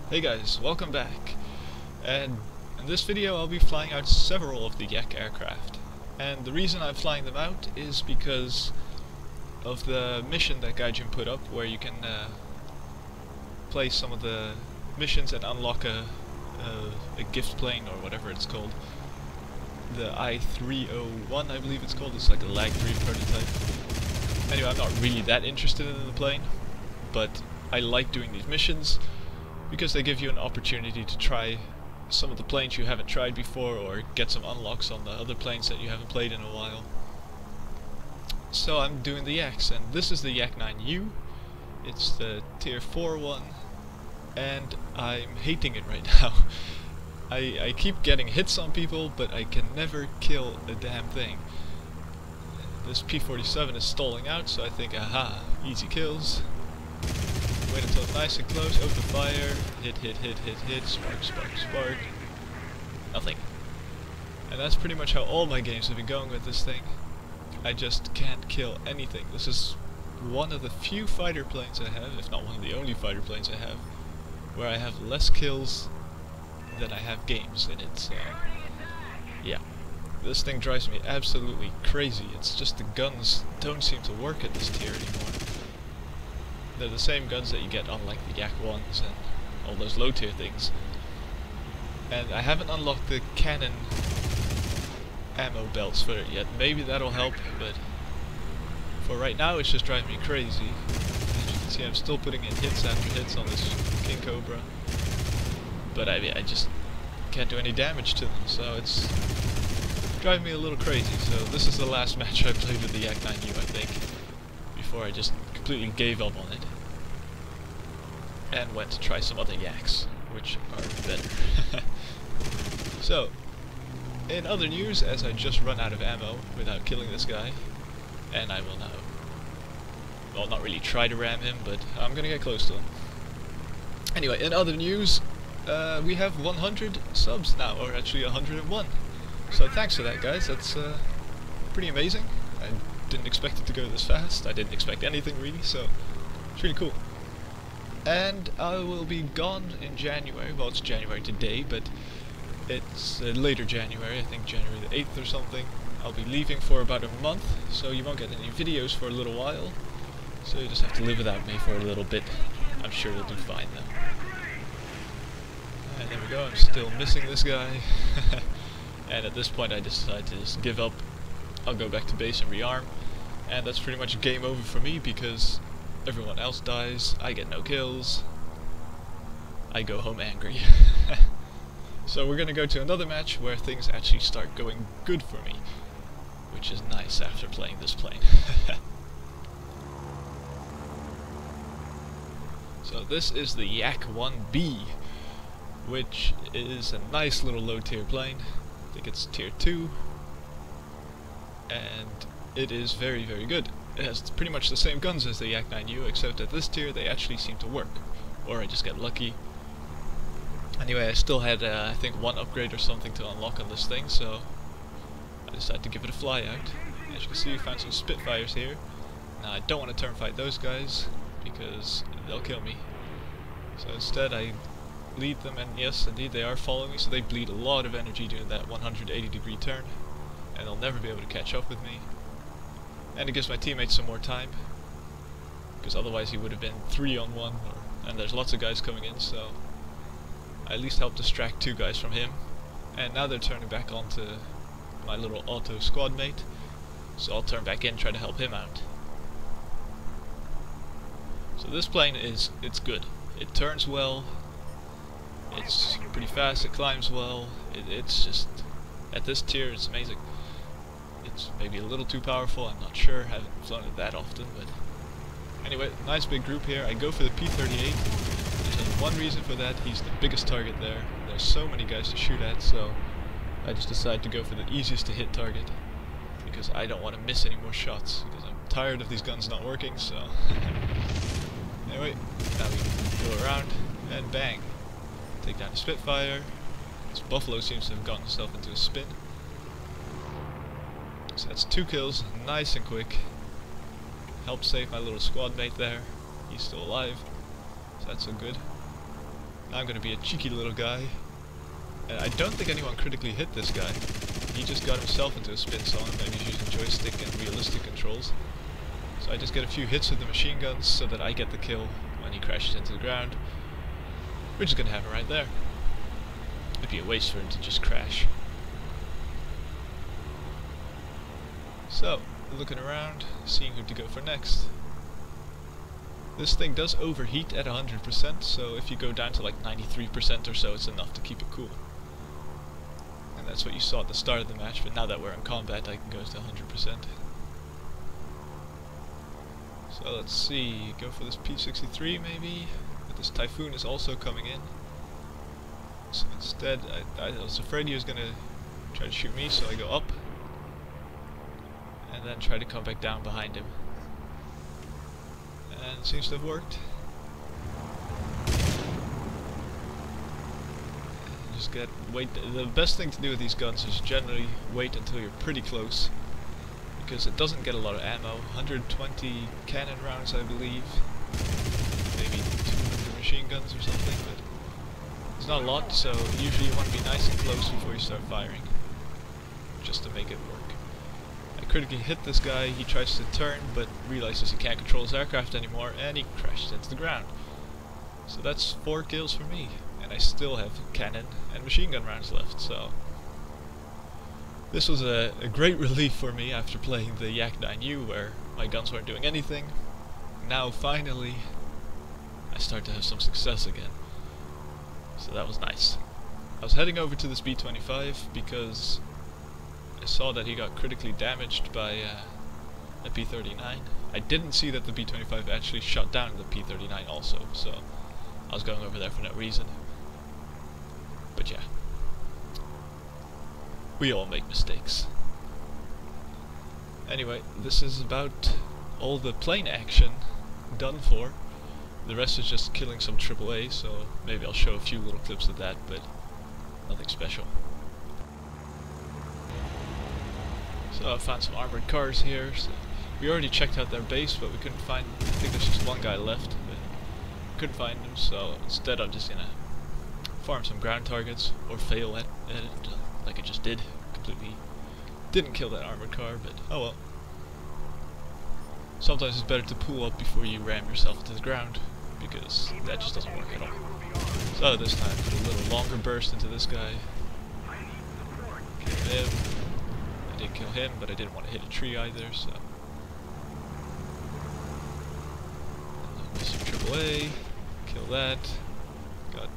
Hey guys, welcome back. And in this video I'll be flying out several of the Yak aircraft. And the reason I'm flying them out is because of the mission that Gaijin put up, where you can play some of the missions and unlock a gift plane or whatever it's called. The I-301 I believe it's called. It's like a Yak-3 prototype. Anyway, I'm not really that interested in the plane, but I like doing these missions because they give you an opportunity to try some of the planes you haven't tried before, or get some unlocks on the other planes that you haven't played in a while. So I'm doing the Yaks, and this is the Yak-9U. It's the tier 4 one, and I'm hating it right now. I keep getting hits on people, but I can never kill a damn thing. This P-47 is stalling out, so I think, aha, easy kills. Wait until it's nice and close, open fire, hit, spark, spark, spark. Nothing. And that's pretty much how all my games have been going with this thing. I just can't kill anything. This is one of the few fighter planes I have, if not one of the only fighter planes I have, where I have less kills than I have games in it, so yeah. This thing drives me absolutely crazy. It's just the guns don't seem to work at this tier anymore. They're the same guns that you get on like the Yak-1s and all those low tier things. And I haven't unlocked the cannon ammo belts for it yet. Maybe that'll help, but for right now it's just driving me crazy. As you can see, I'm still putting in hits after hits on this King Cobra, but I just can't do any damage to them, so it's driving me a little crazy. So this is the last match I played with the Yak-9U, I think, before I just completely gave up on it and went to try some other Yaks, which are better. So, in other news, as I just run out of ammo without killing this guy, and I will now, well, not really try to ram him, but I'm gonna get close to him. Anyway, in other news, we have 100 subs now, or actually 101. So thanks for that, guys. That's pretty amazing. I didn't expect it to go this fast. I didn't expect anything really, so it's really cool. And I will be gone in January. Well, it's January today, but it's later January, I think January the 8th or something. I'll be leaving for about a month, so you won't get any videos for a little while. So you just have to live without me for a little bit. I'm sure you'll do fine though. And there we go, I'm still missing this guy. And at this point I decided to just give up. I'll go back to base and rearm, and that's pretty much game over for me because everyone else dies, I get no kills, I go home angry. So we're gonna go to another match where things actually start going good for me, which is nice after playing this plane. So this is the Yak-1B, which is a nice little low tier plane. I think it's tier 2. And it is very, very good. It has pretty much the same guns as the Yak-9U, except at this tier they actually seem to work. Or I just get lucky. Anyway, I still had, I think, one upgrade or something to unlock on this thing, so I decided to give it a fly out. As you can see, I found some Spitfires here. Now, I don't want to turn fight those guys, because they'll kill me. So instead, I lead them, and yes, indeed, they are following me, so they bleed a lot of energy doing that 180-degree turn. And they'll never be able to catch up with me. And it gives my teammates some more time, because otherwise he would have been 3-on-1, and there's lots of guys coming in, so I at least helped distract 2 guys from him. And now they're turning back onto my little auto squad mate, so I'll turn back in and try to help him out. So this plane it's good. It turns well, it's pretty fast, it climbs well, it's just, at this tier it's amazing. It's maybe a little too powerful, I'm not sure, haven't flown it that often, but anyway, nice big group here. I go for the P-38. There's only one reason for that, he's the biggest target there. There's so many guys to shoot at, so I just decided to go for the easiest to hit target, because I don't want to miss any more shots, because I'm tired of these guns not working, so anyway, now we go around, and bang, take down the Spitfire. This Buffalo seems to have gotten himself into a spin. So that's 2 kills, nice and quick. Helped save my little squad mate there. He's still alive, so that's so good. Now I'm gonna be a cheeky little guy. And I don't think anyone critically hit this guy. He just got himself into a spin zone, and he's using joystick and realistic controls. So I just get a few hits with the machine guns so that I get the kill when he crashes into the ground. Which is gonna happen right there. It'd be a waste for him to just crash. So, looking around, seeing who to go for next. This thing does overheat at 100%, so if you go down to like 93% or so, it's enough to keep it cool. And that's what you saw at the start of the match, but now that we're in combat, I can go to 100%. So let's see, go for this P63 maybe, but this Typhoon is also coming in. So instead, I was afraid he was going to try to shoot me, so I go up, and then try to come back down behind him. And it seems to have worked. Just wait. The best thing to do with these guns is generally wait until you're pretty close, because it doesn't get a lot of ammo. 120 cannon rounds, I believe. Maybe 200 machine guns or something, but it's not a lot, so usually you want to be nice and close before you start firing, just to make it work. I critically hit this guy. He tries to turn, but realizes he can't control his aircraft anymore, and he crashes into the ground. So that's 4 kills for me, and I still have cannon and machine gun rounds left, so this was a great relief for me after playing the Yak-9U, where my guns weren't doing anything. Now finally I start to have some success again, so that was nice. I was heading over to this B-25 because I saw that he got critically damaged by a P-39. I didn't see that the B-25 actually shot down the P-39 also, so I was going over there for no reason. But yeah, we all make mistakes. Anyway, this is about all the plane action done for. The rest is just killing some AAA, so maybe I'll show a few little clips of that, but nothing special. So I found some armored cars here. So we already checked out their base, but we couldn't find. I think there's just one guy left, but couldn't find him. So instead, I'm just gonna farm some ground targets or fail at it, like I just did. Completely didn't kill that armored car, but oh well. Sometimes it's better to pull up before you ram yourself into the ground, because that just doesn't work at all. So this time, put a little longer burst into this guy. Kill him. I did kill him, but I didn't want to hit a tree either, so. Some AAA. Kill that. Got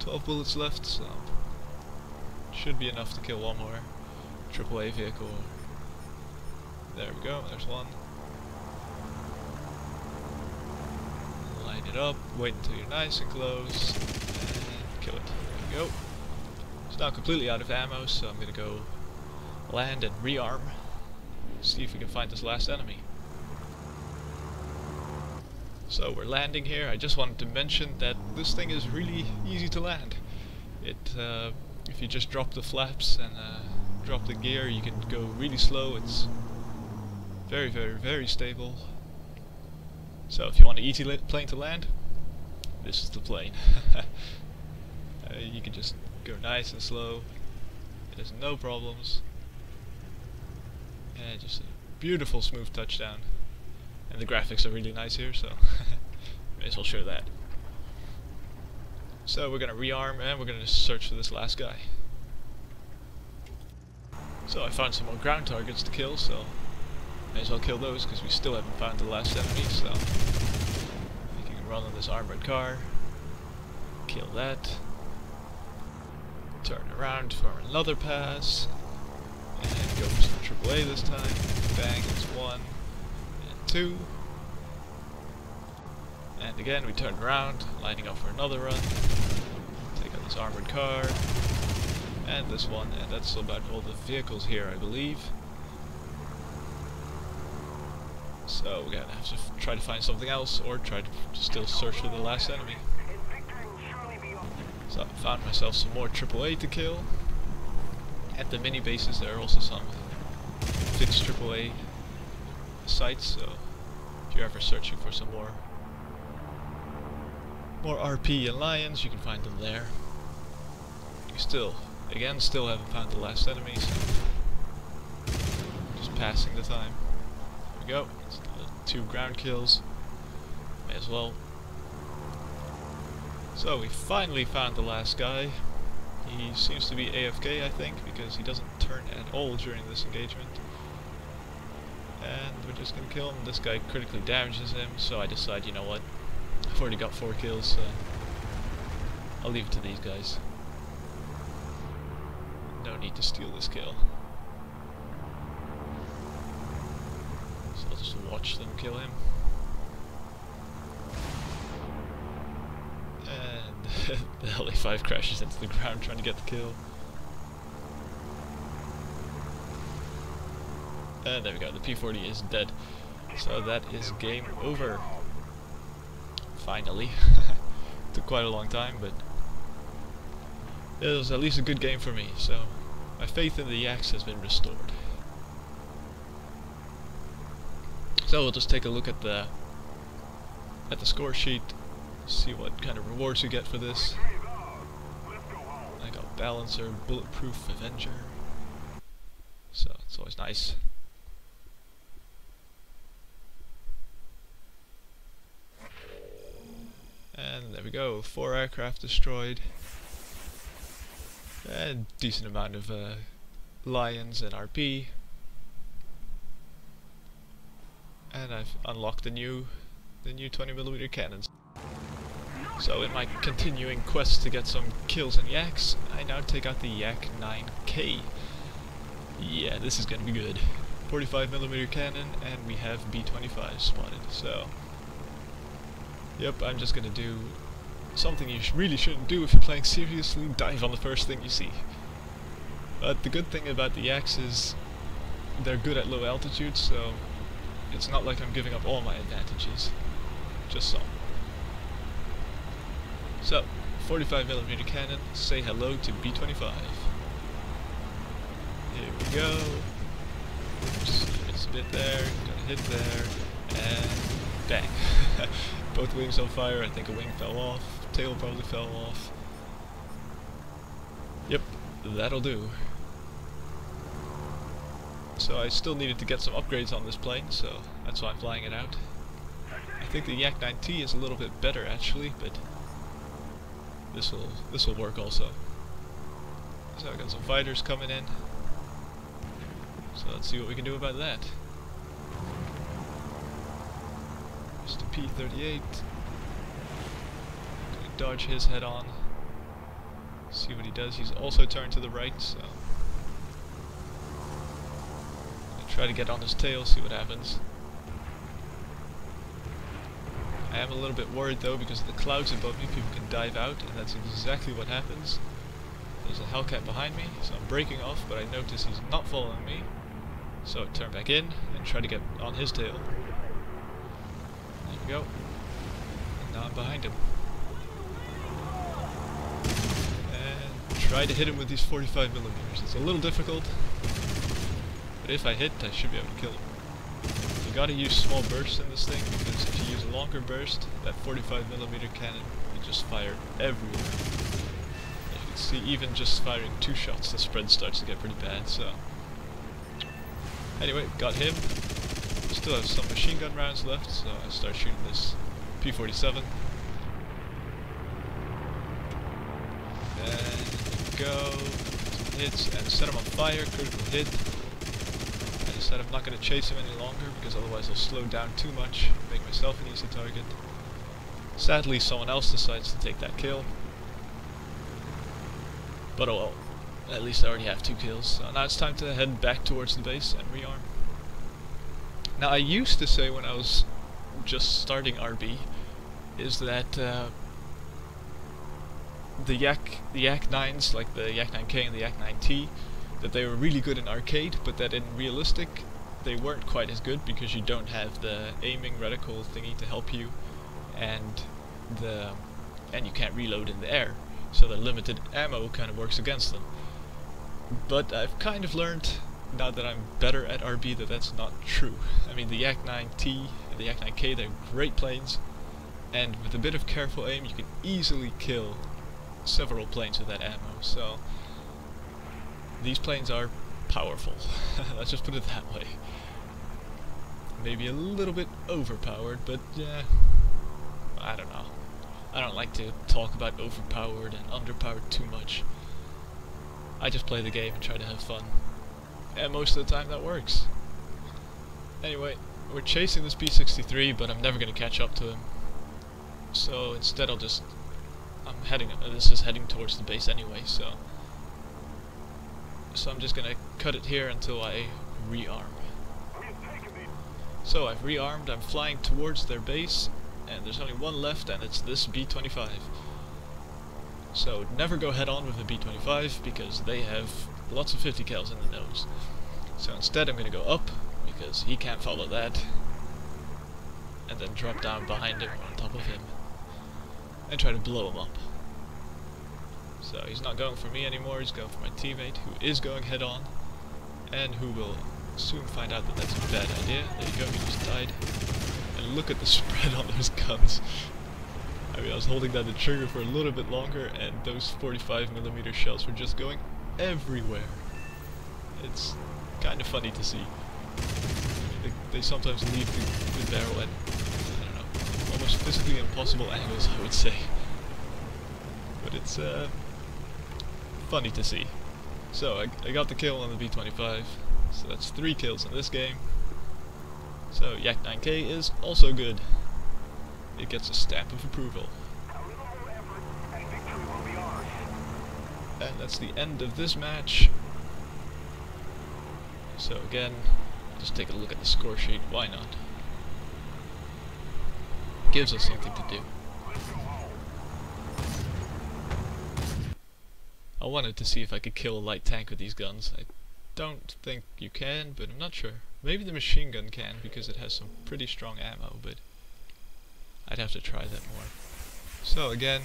12 bullets left, so should be enough to kill one more AAA vehicle. There we go, there's one. Line it up, wait until you're nice and close, and kill it. There we go. It's now completely out of ammo, so I'm gonna go land and rearm, see if we can find this last enemy. So we're landing here. I just wanted to mention that this thing is really easy to land. If you just drop the flaps and drop the gear, you can go really slow. It's very, very, very stable. So if you want an easy plane to land, this is the plane. You can just go nice and slow. It has no problems. And just a beautiful smooth touchdown. And the graphics are really nice here, so may as well show that. So we're gonna rearm and we're gonna just search for this last guy. So I found some more ground targets to kill, so may as well kill those because we still haven't found the last enemy. So we can run on this armored car, kill that, turn around for another pass, and go for some AAA this time. Bang, it's 1 and 2. And again, we turn around, lining up for another run. Take out this armored car, and this one, and that's about all the vehicles here, I believe. So we're gonna have to try to find something else, or try to still search for the last enemy. So I found myself some more AAA to kill. At the mini bases there are also some fixed AAA sites, so if you're ever searching for some more more RP and Lions, you can find them there. You still haven't found the last enemies. Just passing the time. There we go. It's 2 ground kills. May as well. So we finally found the last guy. He seems to be AFK, I think, because he doesn't turn at all during this engagement. And we're just gonna kill him. This guy critically damages him, so I decide, you know what? I've already got 4 kills, so I'll leave it to these guys. No need to steal this kill. So I'll just watch them kill him. And the LA5 crashes into the ground trying to get the kill. And there we go, the P40 is dead. So that is game over. Finally. Took quite a long time, but it was at least a good game for me, so my faith in the Yaks has been restored. So we'll just take a look at the score sheet, see what kind of rewards you get for this. I got Balancer, Bulletproof, Avenger, so it's always nice. And there we go, 4 aircraft destroyed. A decent amount of Lions and RP. And I've unlocked the new 20mm cannons. So in my continuing quest to get some kills and Yaks, I now take out the Yak-9K. Yeah, this is gonna be good. 45mm cannon, and we have B-25 spotted, so yep, I'm just gonna do something you really shouldn't do if you're playing seriously: dive on the first thing you see. But the good thing about the Yaks is they're good at low altitude, so it's not like I'm giving up all my advantages. Just some. So, 45mm cannon, say hello to B-25. Here we go. Just miss a bit there, gonna hit there, and bang. Both wings on fire. I think a wing fell off, tail probably fell off. Yep, that'll do. So I still needed to get some upgrades on this plane, so that's why I'm flying it out. I think the Yak-9T is a little bit better actually, but this will work also. So I got some fighters coming in. So let's see what we can do about that. Mr. P-38. Gonna dodge his head on. See what he does. He's also turned to the right, so gonna try to get on his tail, see what happens. I am a little bit worried though, because of the clouds above me. People can dive out, and that's exactly what happens. There's a Hellcat behind me, so I'm braking off, but I notice he's not following me. So I turn back in and try to get on his tail. There we go. And now I'm behind him. And try to hit him with these 45mm. It's a little difficult, but if I hit, I should be able to kill him. You gotta use small bursts in this thing, because if you use a longer burst, that 45mm cannon will just fire everywhere. As you can see, even just firing 2 shots, the spread starts to get pretty bad, so anyway, got him. Still have some machine gun rounds left, so I start shooting this P-47. And go. Some hits, and set him on fire, critical hit. I decided I'm not going to chase him any longer, because otherwise I'll slow down too much, make myself an easy target. Sadly, someone else decides to take that kill. But oh well. At least I already have 2 kills, so now it's time to head back towards the base and rearm. Now I used to say when I was just starting RB, is that the Yak-9s, like the Yak-9K and the Yak-9T, that they were really good in arcade, but that in realistic they weren't quite as good, because you don't have the aiming reticle thingy to help you, and you can't reload in the air, so the limited ammo kind of works against them. But I've kind of learned, now that I'm better at RB, that that's not true. I mean, the Yak-9T and the Yak-9K, they're great planes, and with a bit of careful aim you can easily kill several planes with that ammo, so these planes are powerful. Let's just put it that way. Maybe a little bit overpowered, but yeah, I don't know. I don't like to talk about overpowered and underpowered too much. I just play the game and try to have fun. And most of the time that works. Anyway, we're chasing this P-63, but I'm never going to catch up to him. So instead this is heading towards the base anyway, so I'm just going to cut it here until I rearm. So I've rearmed, I'm flying towards their base, and there's only one left, and it's this B-25. So never go head on with the B-25 because they have lots of 50 cals in the nose. So instead I'm going to go up because he can't follow that, and then drop down behind him or on top of him and try to blow him up. So he's not going for me anymore, he's going for my teammate who is going head on and who will soon find out that that's a bad idea. There you go, he just died. And look at the spread on those guns. I mean, I was holding down the trigger for a little bit longer and those 45mm shells were just going everywhere. It's kind of funny to see. They sometimes leave the barrel at, I don't know, almost physically impossible angles, I would say. But it's funny to see. So I got the kill on the B-25, so that's 3 kills in this game. So Yak-9K is also good. It gets a stamp of approval. And that's the end of this match. So again, just take a look at the score sheet, why not? Gives us something to do. I wanted to see if I could kill a light tank with these guns. I don't think you can, but I'm not sure. Maybe the machine gun can, because it has some pretty strong ammo, but I'd have to try that more. So again,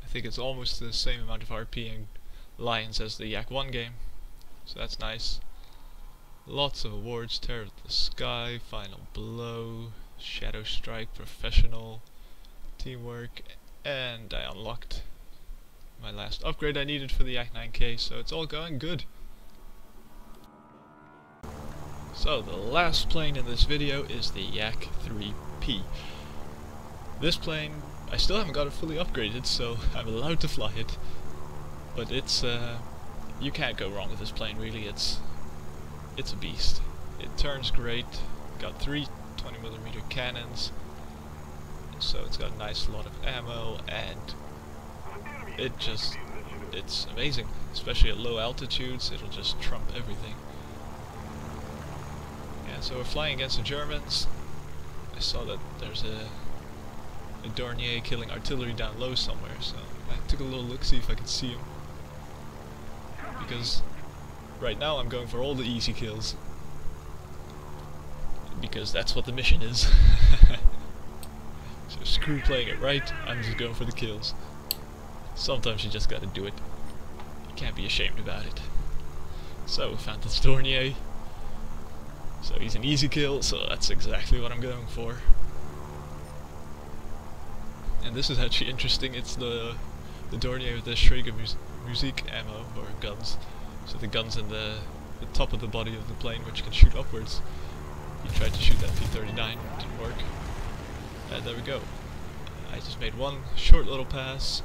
I think it's almost the same amount of RP and Lions as the Yak-1 game, so that's nice. Lots of awards: Terror of the Sky, Final Blow, Shadow Strike, Professional, Teamwork, and I unlocked my last upgrade I needed for the Yak-9K, so it's all going good. So the last plane in this video is the Yak-3P. This plane, I still haven't got it fully upgraded, so I'm allowed to fly it. But it's, you can't go wrong with this plane really, it's a beast. It turns great, got 3 20mm cannons, so it's got a nice lot of ammo, and it's amazing. Especially at low altitudes, it'll just trump everything. Yeah, so we're flying against the Germans. I saw that there's a Dornier killing artillery down low somewhere, so I took a little look, see if I could see him. Because right now I'm going for all the easy kills. Because that's what the mission is. So screw playing it right, I'm just going for the kills. Sometimes you just gotta do it. You can't be ashamed about it. So we found this Dornier. So he's an easy kill, so that's exactly what I'm going for. And this is actually interesting, it's the Dornier with the Schrager Musique ammo, or guns. So the guns in the top of the body of the plane, which can shoot upwards. He tried to shoot that P-39, didn't work. And there we go. I just made one short little pass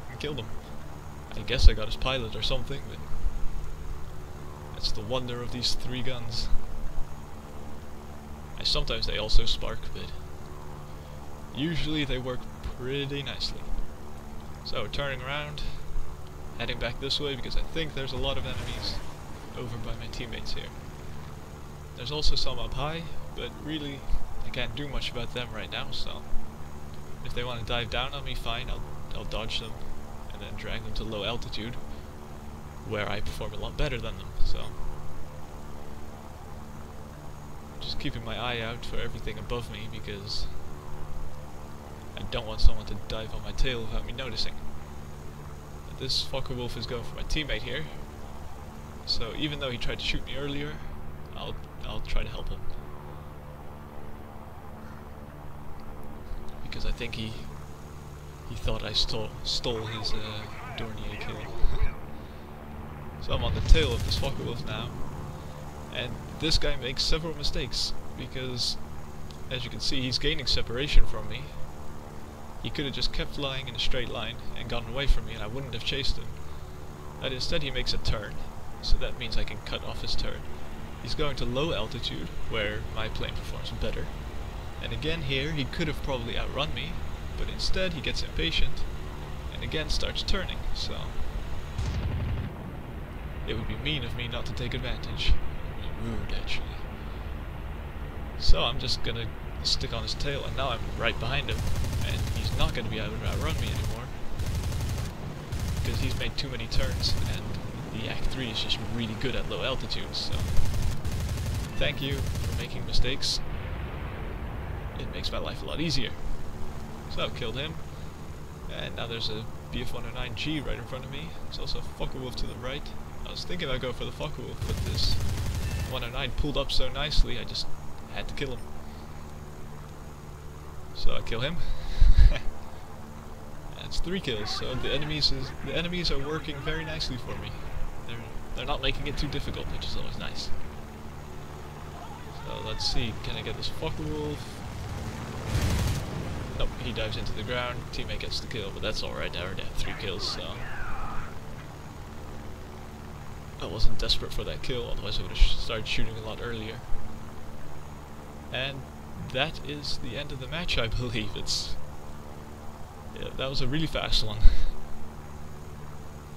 and killed him. I guess I got his pilot or something, but that's the wonder of these 3 guns. Sometimes they also spark, but usually they work pretty nicely. So turning around, heading back this way because I think there's a lot of enemies over by my teammates here. There's also some up high, but really I can't do much about them right now, so if they want to dive down on me, fine, I'll dodge them and then drag them to low altitude where I perform a lot better than them. So just keeping my eye out for everything above me because I don't want someone to dive on my tail without me noticing. But this Fokker Wolf is going for my teammate here, so even though he tried to shoot me earlier, I'll try to help him. because I think he thought I stole his Dornier kill. So I'm on the tail of this Focke-Wulf now, and this guy makes several mistakes, because as you can see he's gaining separation from me. He could have just kept flying in a straight line and gotten away from me and I wouldn't have chased him. But instead he makes a turn, so that means I can cut off his turn. He's going to low altitude, where my plane performs better. And again here, he could have probably outrun me, but instead he gets impatient, and again starts turning, so... it would be mean of me not to take advantage. It would be rude, actually. So I'm just gonna stick on his tail, and now I'm right behind him, and he's not gonna be able to outrun me anymore, because he's made too many turns, and the Yak-3 is just really good at low altitudes, so... thank you for making mistakes. It makes my life a lot easier. So I've killed him, and now there's a Bf-109G right in front of me. There's also a Focke-Wulf to the right. I was thinking I'd go for the Focke-Wulf, but this 109 pulled up so nicely I just had to kill him. So I kill him. That's 3 kills, so the enemies are working very nicely for me. They're not making it too difficult, which is always nice. So let's see, can I get this Focke-Wulf? Nope, he dives into the ground, teammate gets the kill, but that's alright, I already have 3 kills, so... I wasn't desperate for that kill, otherwise I would have started shooting a lot earlier. And that is the end of the match, I believe. Yeah, that was a really fast one.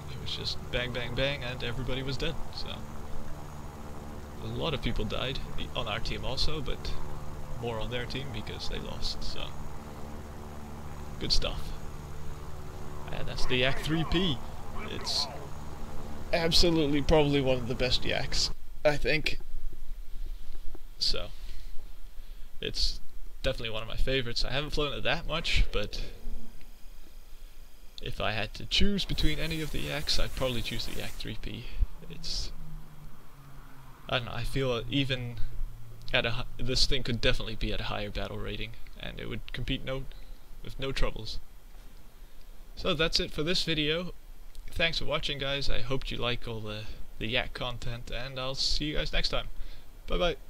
It was just bang, bang, bang, and everybody was dead, so... a lot of people died, on our team also, but more on their team because they lost, so... good stuff. And that's the Yak-3P. It's absolutely probably one of the best Yaks, I think. So, it's definitely one of my favorites. I haven't flown it that much, but if I had to choose between any of the Yaks, I'd probably choose the Yak-3P. It's... I don't know, I feel even at this thing could definitely be at a higher battle rating, and it would compete with no troubles. So that's it for this video. Thanks for watching, guys. I hope you like all the Yak content, and I'll see you guys next time. Bye bye.